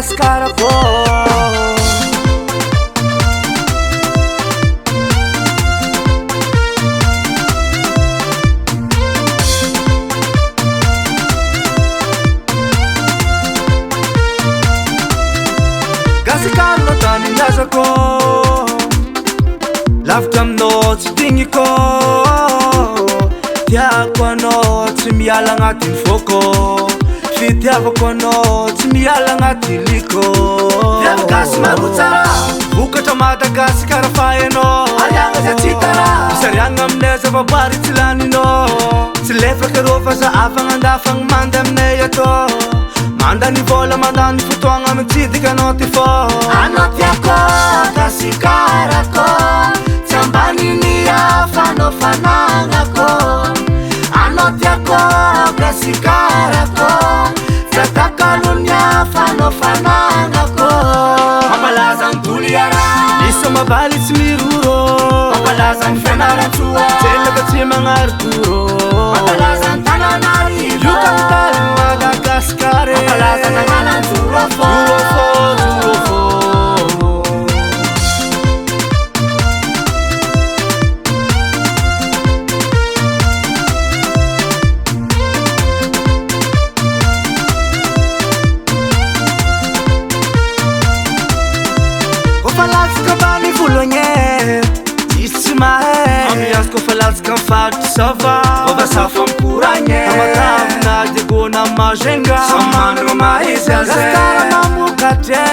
Madagascarako. Gasikaro tany lazako, lavitra aminao tsy digniko. Tiako anao tsy miala agnatin'ny foko, fitiavako anao tsy miala agnatin'ny liko. Gasy maro tsara, vokatra Madagasikara fa hainao. Aliagna zay tsy tara, misariagna aminay zavaboary tsy laninao. Tsy lefaka rô fa zahavagna andafagna mandeha aminay atao. Mandany vola mandany fotoagna mitsidika anao ty fô. Anao tiako Gasikarako, tsy ambaniny hafanao fanagnako. Anao tiako Gasikarako, tsy atakalony hafanao fanagnako. Mampalaza ny Toliara, iso mabaly tsy miroro. Mampalaza ny Fianaratsoa, tselaka tsy magnary toro. Mampalaza ny Tananarivo, Yokantany Madagasikara. Mampalaza n'agnalan'ny Jorofô, Jorofô. Kofa latsaka ambany vologny, tsisy mahay. Amiazy kofa latsaka mifaritry sava, kofa safa mikoragny. Amatavina diagona mazenga, samandro mahizy aze. Gasikara mamokatre,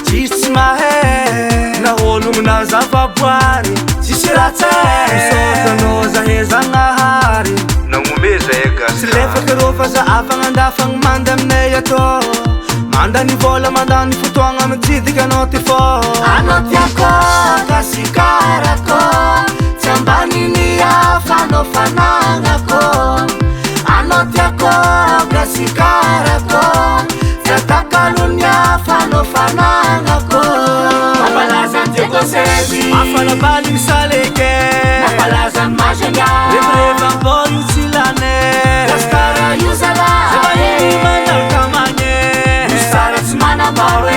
tsisy mahay. Na ologno na zavaboary, tsisy ratsy. Misaotanao zahe-Zagnahary, nagnomeza ega. Tsy lefaka rô fa zahavagna andafagna mandeha aminay atao. Mandany vola mandany fotoagna mitsidika anao ty fô. Anao tiako Gasikarako, tsy ambaniny hafanao fanagnako. Anao tiako Gasikarako, tsy atakalony hafanao fanagnako. Mampalaza ny Diokôsezy, afana baligny Saleke. Mampalaza ny Majunga, revireva ambôry io tsy lane. Gasikara io zala, zavahiny mandalaka magne. Misara tsy manambaro e,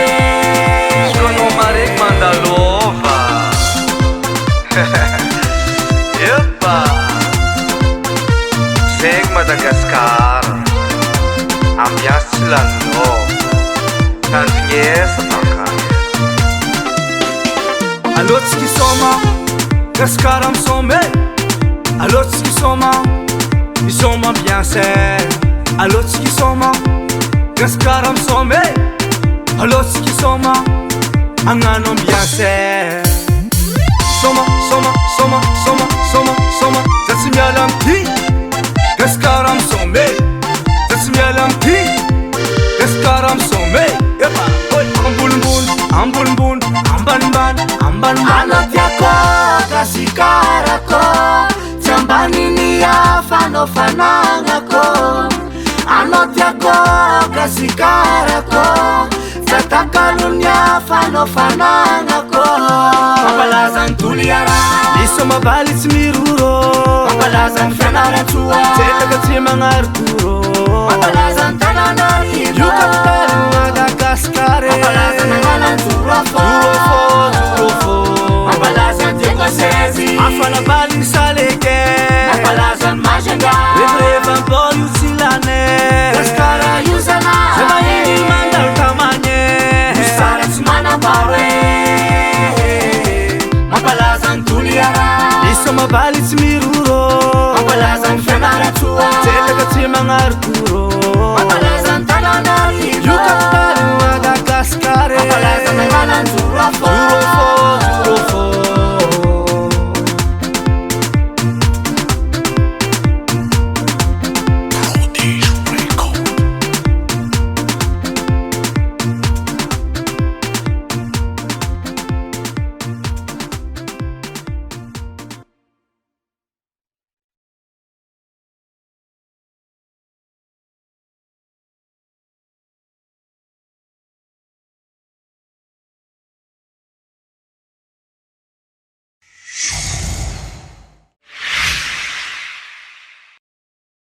soanao mareky mandalova. Epa, zegny Madagasikara, ambiance tsy laninao, tanjogniesa bakany. Allô tsika soma, Gasikara misome. Allô tsika soma, misoma ambiance. Allô tsika soma, Gasikara misome. Allô tsika soma, agnano ambiance. Soma, soma, soma, soma, soma, soma, za tsy miala amity. Gasikara misome, za tsy miala amity. Gasikara misome. Epa, oi, ambonimbony, ambonimbony, ambanimbany, ambanimbany. Anao tiako Gasikarako, tsy ambaniny hafanao fanagnako. Anao tiako Gasikarako, tsy atakalony hafanao fanagnako. Mampalaza ny Toliara, iso mabaly tsy miroro. Mampalaza ny Fianaratsoa, tselaka tsy magnary toro. Mampalaza ny Tananarivo, Yokantany Madagasikara. Mampalaza n'agnalan'ny Jorofô, Jorofô. Mampalaza ny Diokôsezy, afana baligny Saleke. Mampalaza ny Majunga, revireva ambôry io tsy lane. Gasikara io zala, zavahiny mandalaka magne. Misara tsy manambaro e, mampalaza ny Toliara, iso mabaly tsy miroro. Mampalaza ny Fianaratsoa, tselaka tsy magnary toro.